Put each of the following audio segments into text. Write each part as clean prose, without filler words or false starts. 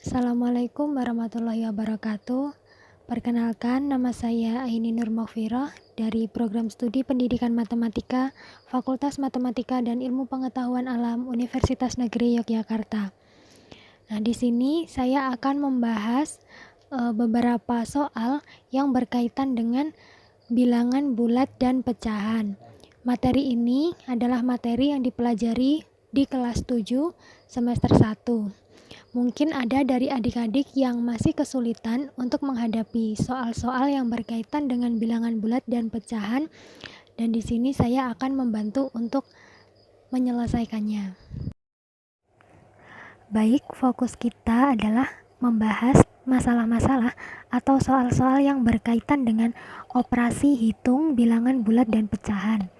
Assalamualaikum warahmatullahi wabarakatuh. Perkenalkan, nama saya Aini Nur Maghfirah dari Program Studi Pendidikan Matematika, Fakultas Matematika dan Ilmu Pengetahuan Alam Universitas Negeri Yogyakarta. Nah, di sini saya akan membahas beberapa soal yang berkaitan dengan bilangan bulat dan pecahan. Materi ini adalah materi yang dipelajari di kelas 7 semester 1. Mungkin ada dari adik-adik yang masih kesulitan untuk menghadapi soal-soal yang berkaitan dengan bilangan bulat dan pecahan, dan di sini saya akan membantu untuk menyelesaikannya. Baik, fokus kita adalah membahas masalah-masalah atau soal-soal yang berkaitan dengan operasi hitung bilangan bulat dan pecahan.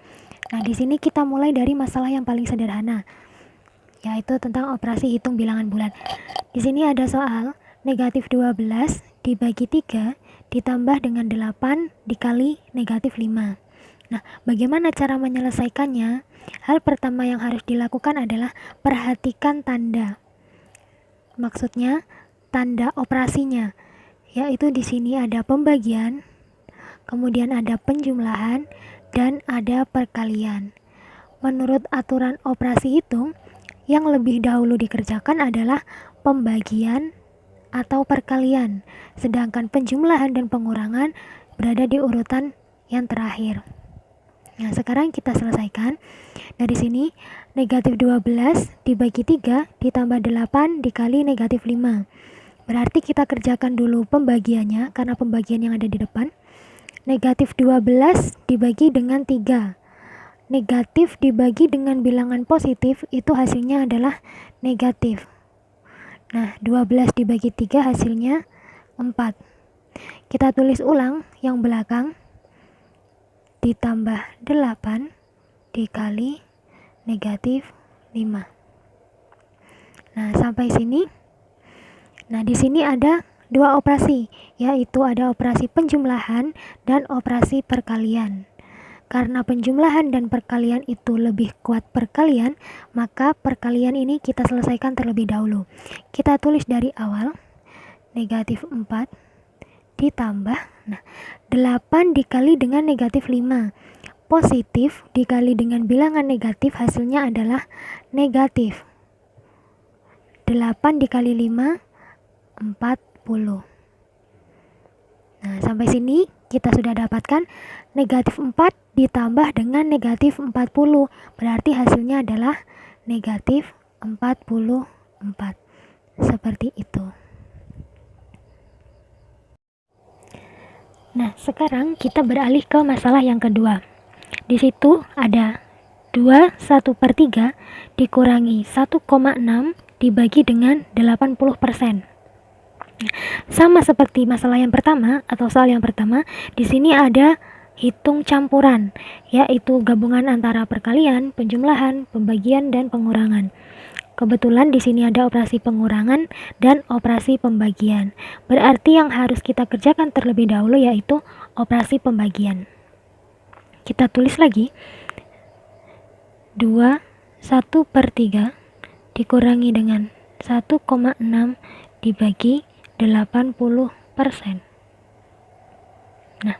Nah, di sini kita mulai dari masalah yang paling sederhana, yaitu tentang operasi hitung bilangan bulat. Di sini ada soal negatif 12 dibagi 3 ditambah dengan 8 dikali negatif 5. Nah, bagaimana cara menyelesaikannya? Hal pertama yang harus dilakukan adalah perhatikan tanda. Maksudnya, tanda operasinya, yaitu di sini ada pembagian, kemudian ada penjumlahan, dan ada perkalian. Menurut aturan operasi hitung, yang lebih dahulu dikerjakan adalah pembagian atau perkalian, sedangkan penjumlahan dan pengurangan berada di urutan yang terakhir. Nah, sekarang kita selesaikan. Dari sini, negatif 12 dibagi 3 ditambah 8 dikali negatif 5. Berarti kita kerjakan dulu pembagiannya, karena pembagian yang ada di depan. Negatif 12 dibagi dengan 3. Negatif dibagi dengan bilangan positif, itu hasilnya adalah negatif. Nah, 12 dibagi 3 hasilnya 4. Kita tulis ulang yang belakang. Ditambah 8 dikali negatif 5. Nah, sampai sini. Nah, di sini ada dua operasi, yaitu ada operasi penjumlahan dan operasi perkalian. Karena penjumlahan dan perkalian itu lebih kuat perkalian, maka perkalian ini kita selesaikan terlebih dahulu. Kita tulis dari awal, negatif 4 ditambah 8 dikali dengan negatif 5. Positif dikali dengan bilangan negatif hasilnya adalah negatif. 8 dikali 5, 40. Nah, sampai sini kita sudah dapatkan negatif 4 ditambah dengan negatif 40. Berarti hasilnya adalah negatif 44. Seperti itu. Nah, sekarang kita beralih ke masalah yang kedua. Di situ ada 21/3 dikurangi 1,6 dibagi dengan 80%. Sama seperti masalah yang pertama atau soal yang pertama, di sini ada hitung campuran, yaitu gabungan antara perkalian, penjumlahan, pembagian, dan pengurangan. Kebetulan di sini ada operasi pengurangan dan operasi pembagian. Berarti yang harus kita kerjakan terlebih dahulu yaitu operasi pembagian. Kita tulis lagi. 21/3 dikurangi dengan 1,6 dibagi 80%. Nah,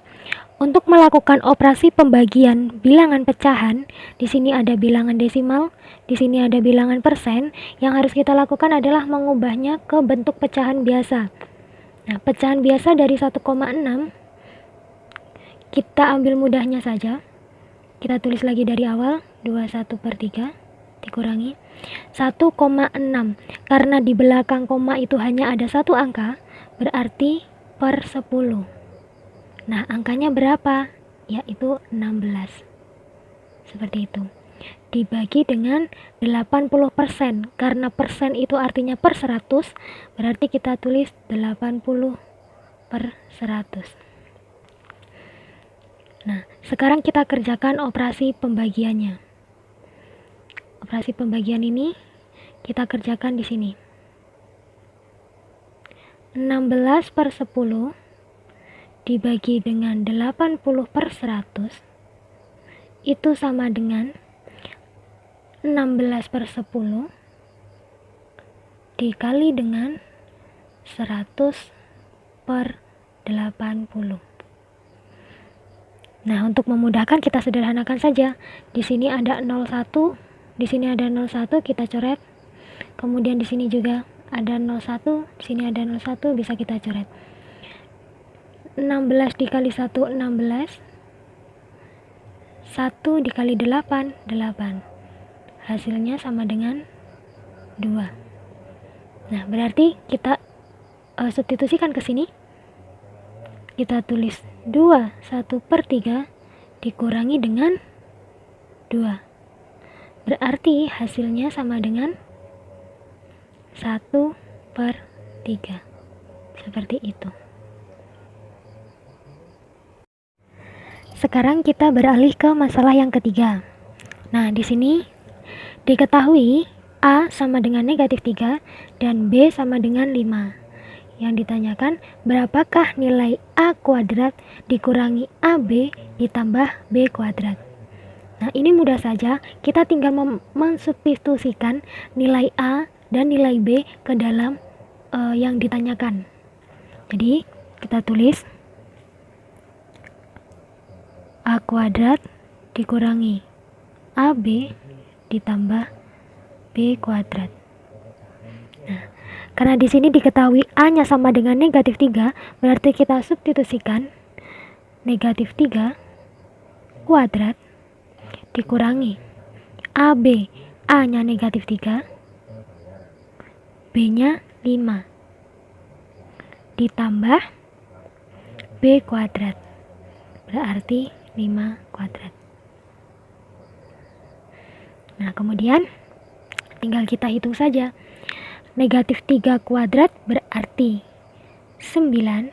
untuk melakukan operasi pembagian bilangan pecahan, di sini ada bilangan desimal, di sini ada bilangan persen. Yang harus kita lakukan adalah mengubahnya ke bentuk pecahan biasa. Nah, pecahan biasa dari 1,6 kita ambil mudahnya saja. Kita tulis lagi dari awal, 21/3 dikurangi 1,6. Karena di belakang koma itu hanya ada satu angka, berarti per 10. Nah, angkanya berapa? Yaitu 16. Seperti itu. Dibagi dengan 80%. Karena persen itu artinya per 100, berarti kita tulis 80/100. Nah, sekarang kita kerjakan operasi pembagiannya. Operasi pembagian ini kita kerjakan di sini. 16/10 dibagi dengan 80/100 itu sama dengan 16/10 dikali dengan 100 per 80. Nah, untuk memudahkan kita sederhanakan saja. Di sini ada 01, di sini ada 01, kita coret. Kemudian di sini juga ada 01, di sini ada 01, bisa kita coret. 16 dikali 1, 16. 1 dikali 8, 8. Hasilnya sama dengan 2. Nah, berarti kita substitusikan ke sini. Kita tulis 2 1/3 dikurangi dengan 2. Berarti hasilnya sama dengan 1/3. Seperti itu. Sekarang kita beralih ke masalah yang ketiga. Nah, di sini diketahui A sama dengan -3 dan B sama dengan 5. Yang ditanyakan, berapakah nilai A kuadrat dikurangi AB ditambah B kuadrat. Nah, ini mudah saja, kita tinggal mensubstitusikan nilai A dan nilai B ke dalam yang ditanyakan. Jadi, kita tulis A kuadrat dikurangi AB ditambah B kuadrat. Nah, karena di sini diketahui A-nya sama dengan -3, berarti kita substitusikan -3 kuadrat dikurangi AB, A-nya -3, B-nya 5, ditambah B kuadrat, berarti 5 kuadrat. Nah, kemudian tinggal kita hitung saja. -3 kuadrat berarti 9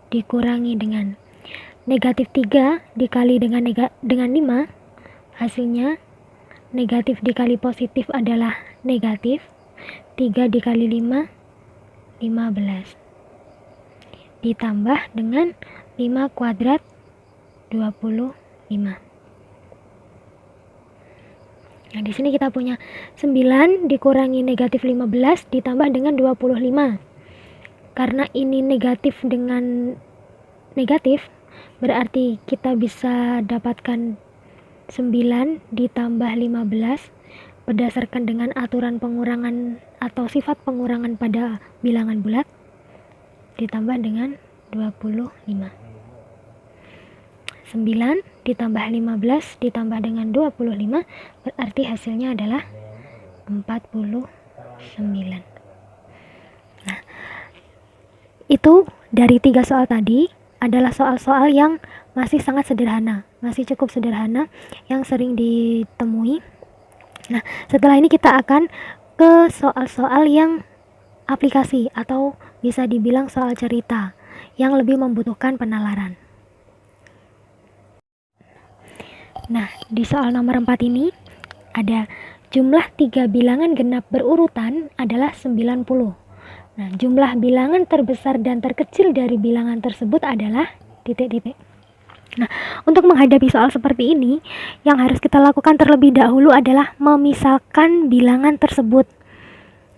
dikurangi dengan -3 dikali dengan 5, hasilnya negatif dikali positif adalah negatif. 3 dikali 5, 15. Ditambah dengan 5 kuadrat, 25. Nah, di sini kita punya 9 dikurangi -15 ditambah dengan 25. Karena ini negatif dengan negatif, berarti kita bisa dapatkan 9 ditambah 15 berdasarkan dengan aturan pengurangan atau sifat pengurangan pada bilangan bulat ditambah dengan 25. 9 ditambah 15 ditambah dengan 25 berarti hasilnya adalah 49. Nah, itu dari 3 soal tadi adalah soal-soal yang masih sangat sederhana, masih cukup sederhana yang sering ditemui. Nah, setelah ini kita akan ke soal-soal yang aplikasi atau bisa dibilang soal cerita yang lebih membutuhkan penalaran. Nah, di soal nomor 4 ini ada jumlah 3 bilangan genap berurutan adalah 90. Nah, jumlah bilangan terbesar dan terkecil dari bilangan tersebut adalah titik-titik. Nah, untuk menghadapi soal seperti ini, yang harus kita lakukan terlebih dahulu adalah memisalkan bilangan tersebut.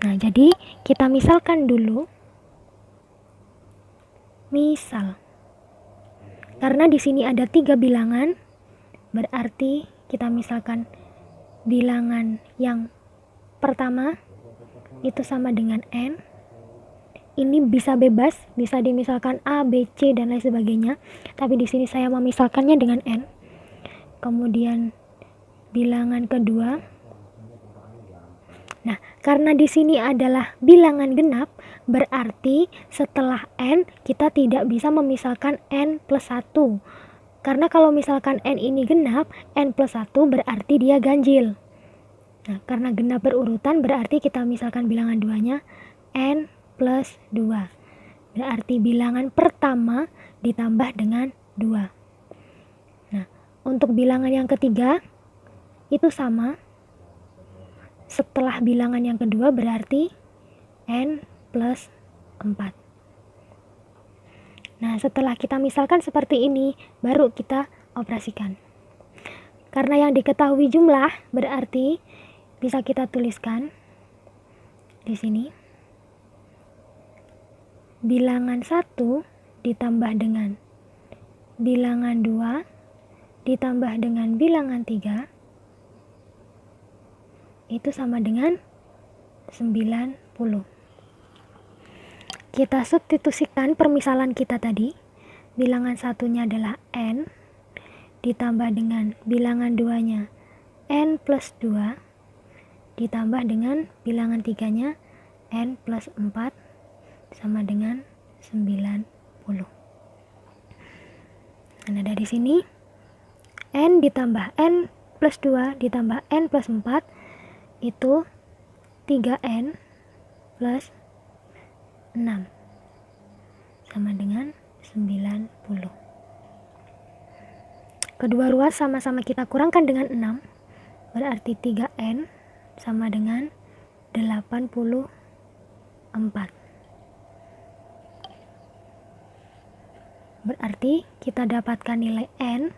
Nah, jadi kita misalkan dulu. Misal. Karena di sini ada 3 bilangan, berarti kita misalkan bilangan yang pertama itu sama dengan N. Ini bisa bebas, bisa dimisalkan A, B, C dan lain sebagainya. Tapi di sini saya memisalkannya dengan N. Kemudian bilangan kedua. Nah, karena di sini adalah bilangan genap, berarti setelah N kita tidak bisa memisalkan N plus 1. Karena kalau misalkan N ini genap, N plus 1 berarti dia ganjil. Nah, karena genap berurutan berarti kita misalkan bilangan duanya N plus 2. Berarti bilangan pertama ditambah dengan 2. Nah, untuk bilangan yang ketiga itu sama. Setelah bilangan yang kedua berarti N plus 4. Nah, setelah kita misalkan seperti ini, baru kita operasikan. Karena yang diketahui jumlah, berarti bisa kita tuliskan di sini. bilangan 1 ditambah dengan bilangan 2 ditambah dengan bilangan 3 itu sama dengan 90. Kita substitusikan permisalan kita tadi. Bilangan satunya adalah n ditambah dengan bilangan 2-nya n plus 2 ditambah dengan bilangan 3-nya n plus 4 sama dengan 90. Nah, dari sini n ditambah n plus 2 ditambah n plus 4 itu 3n plus 6 sama dengan 90. Kedua ruas sama-sama kita kurangkan dengan 6, berarti 3n sama dengan 84. Berarti kita dapatkan nilai n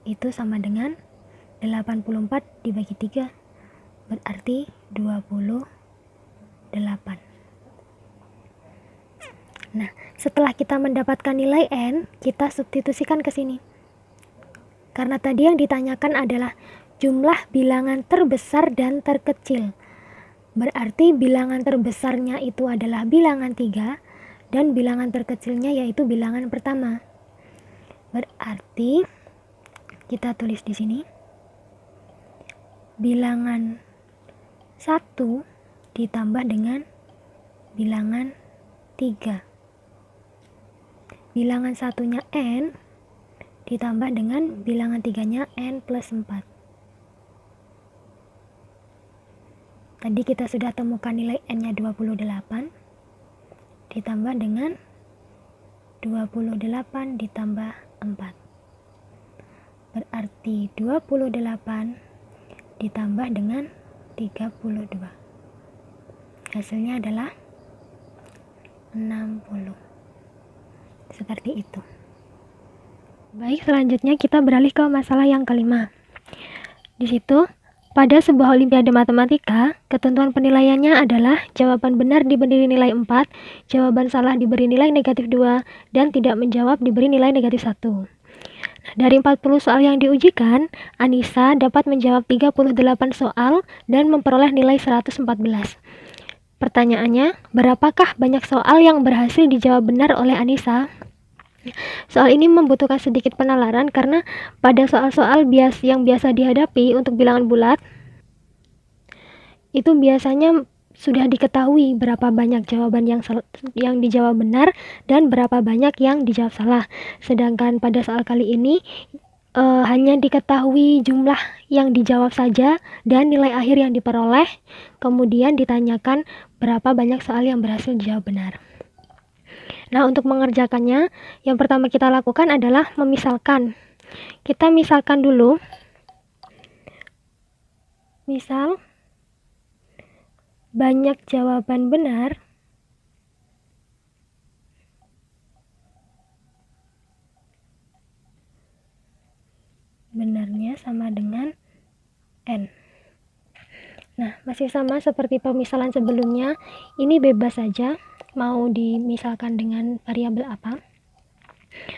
itu sama dengan 84 dibagi 3, berarti 28. Nah, setelah kita mendapatkan nilai n, kita substitusikan ke sini. Karena tadi yang ditanyakan adalah jumlah bilangan terbesar dan terkecil. Berarti bilangan terbesarnya itu adalah bilangan 3 dan bilangan terkecilnya yaitu bilangan pertama. Berarti kita tulis di sini bilangan 1 ditambah dengan bilangan 3. Bilangan satunya n ditambah dengan bilangan 3-nya n plus 4. Tadi kita sudah temukan nilai n-nya 28 ditambah dengan 28 ditambah 4. Berarti 28 ditambah dengan 32. Hasilnya adalah 60. Seperti itu. Baik, selanjutnya kita beralih ke masalah yang kelima. Di situ, pada sebuah olimpiade matematika, ketentuan penilaiannya adalah jawaban benar diberi nilai 4, jawaban salah diberi nilai negatif 2, dan tidak menjawab diberi nilai negatif 1. Dari 40 soal yang diujikan, Anissa dapat menjawab 38 soal dan memperoleh nilai 114. Pertanyaannya, berapakah banyak soal yang berhasil dijawab benar oleh Anissa? Soal ini membutuhkan sedikit penalaran karena pada soal-soal yang biasa dihadapi untuk bilangan bulat, itu biasanya sudah diketahui berapa banyak jawaban yang dijawab benar dan berapa banyak yang dijawab salah. Sedangkan pada soal kali ini hanya diketahui jumlah yang dijawab saja dan nilai akhir yang diperoleh, kemudian ditanyakan berapa banyak soal yang berhasil dijawab benar. Nah, untuk mengerjakannya, yang pertama kita lakukan adalah memisalkan. Kita misalkan dulu. Misal, banyak jawaban benar benarnya sama dengan n. Nah, masih sama seperti pemisalan sebelumnya, ini bebas saja mau dimisalkan dengan variabel apa.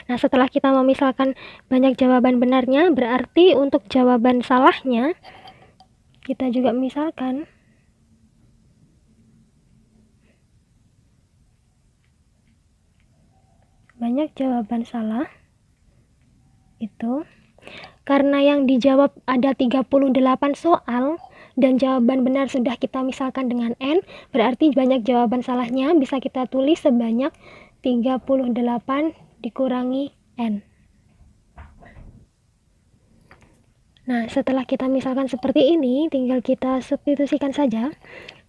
Nah, setelah kita memisalkan banyak jawaban benarnya, berarti untuk jawaban salahnya kita juga misalkan banyak jawaban salah itu karena yang dijawab ada 38 soal dan jawaban benar sudah kita misalkan dengan n, berarti banyak jawaban salahnya bisa kita tulis sebanyak 38 dikurangi n. Nah, setelah kita misalkan seperti ini, tinggal kita substitusikan saja.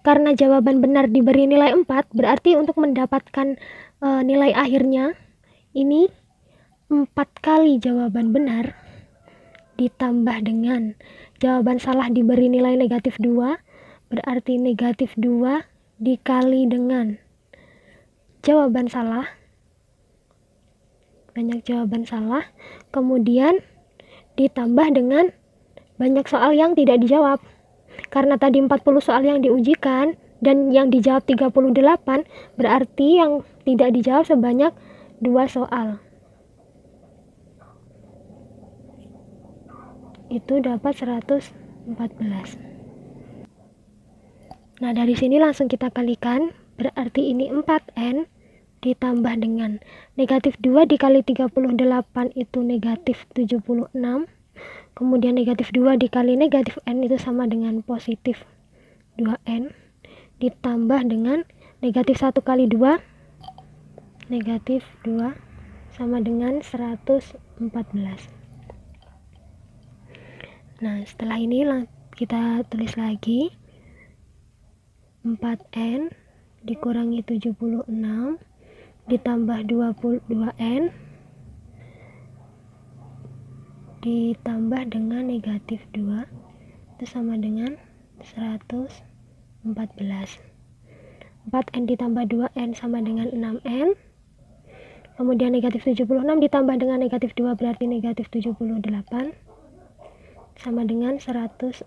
Karena jawaban benar diberi nilai 4, berarti untuk mendapatkan nilai akhirnya, ini 4 kali jawaban benar ditambah dengan jawaban salah diberi nilai negatif 2, berarti negatif 2 dikali dengan jawaban salah, banyak jawaban salah, kemudian ditambah dengan banyak soal yang tidak dijawab. Karena tadi 40 soal yang diujikan dan yang dijawab 38, berarti yang tidak dijawab sebanyak 2 soal. Itu dapat 114. Nah, dari sini langsung kita kalikan, berarti ini 4N ditambah dengan negatif 2 dikali 38 itu negatif 76. Kemudian negatif 2 dikali negatif N itu sama dengan positif 2N. Ditambah dengan negatif 1 kali 2, negatif 2 sama dengan 114. Nah, setelah ini kita tulis lagi 4N dikurangi 76 ditambah 22N ditambah dengan negatif 2 itu sama dengan 114. 4N ditambah 2N sama dengan 6N. Kemudian negatif 76 ditambah dengan negatif 2 berarti negatif 78 sama dengan 114.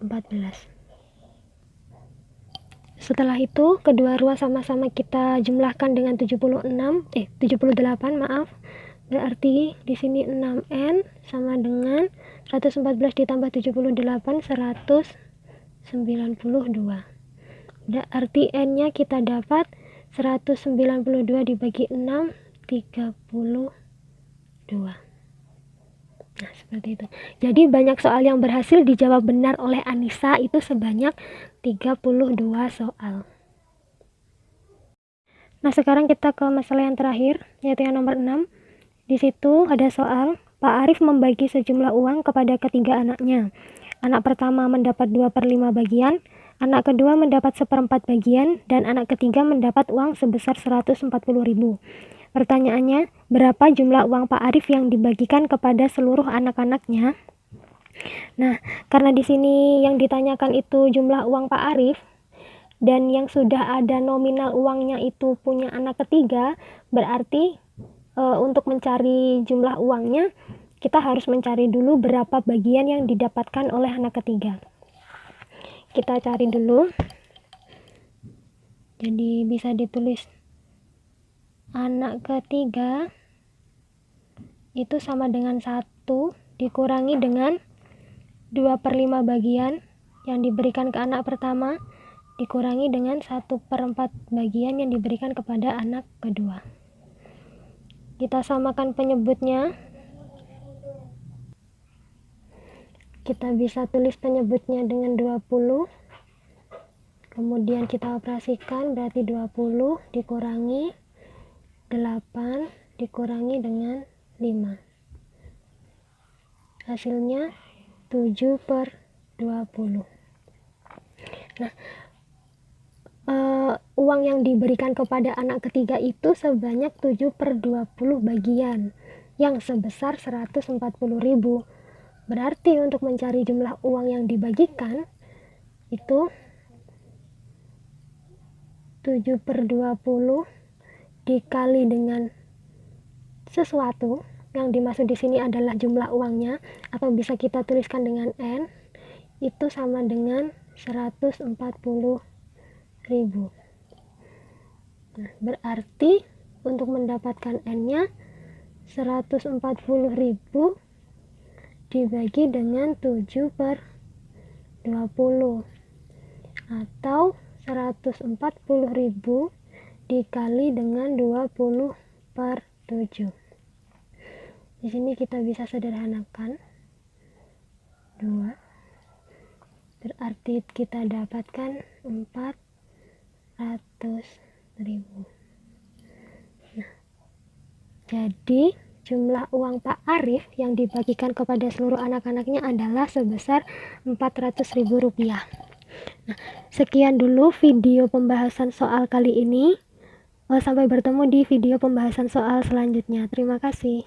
Setelah itu kedua ruas sama-sama kita jumlahkan dengan 78, maaf. Berarti di sini 6N sama dengan 114 ditambah 78 192. Berarti N-nya kita dapat 192 dibagi 6 32. Nah, seperti itu. Jadi banyak soal yang berhasil dijawab benar oleh Anissa itu sebanyak 32 soal. Nah, sekarang kita ke masalah yang terakhir, yaitu yang nomor 6. Di situ ada soal, Pak Arif membagi sejumlah uang kepada ketiga anaknya. Anak pertama mendapat 2/5 bagian, anak kedua mendapat 1/4 bagian, dan anak ketiga mendapat uang sebesar 140.000. Pertanyaannya, berapa jumlah uang Pak Arif yang dibagikan kepada seluruh anak-anaknya? Nah, karena di sini yang ditanyakan itu jumlah uang Pak Arif, dan yang sudah ada nominal uangnya itu punya anak ketiga, berarti untuk mencari jumlah uangnya, kita harus mencari dulu berapa bagian yang didapatkan oleh anak ketiga. Kita cari dulu. Jadi bisa ditulis anak ketiga itu sama dengan 1 dikurangi dengan 2/5 bagian yang diberikan ke anak pertama dikurangi dengan 1/4 bagian yang diberikan kepada anak kedua. Kita samakan penyebutnya. Kita bisa tulis penyebutnya dengan 20. Kemudian kita operasikan, berarti 20 dikurangi 8 dikurangi dengan 5. Hasilnya 7/20. Nah, uang yang diberikan kepada anak ketiga itu sebanyak 7/20 bagian yang sebesar 140.000. Berarti untuk mencari jumlah uang yang dibagikan itu 7/20 dikali dengan sesuatu, yang dimaksud di sini adalah jumlah uangnya, atau bisa kita tuliskan dengan N, itu sama dengan 140.000. Nah, berarti untuk mendapatkan N-nya 140.000 dibagi dengan 7/20 atau 140.000 dikali dengan 20/7. Di sini kita bisa sederhanakan 2, berarti kita dapatkan 400.000. Nah, jadi jumlah uang Pak Arif yang dibagikan kepada seluruh anak-anaknya adalah sebesar 400.000 rupiah. Nah, sekian dulu video pembahasan soal kali ini. Sampai bertemu di video pembahasan soal selanjutnya. Terima kasih.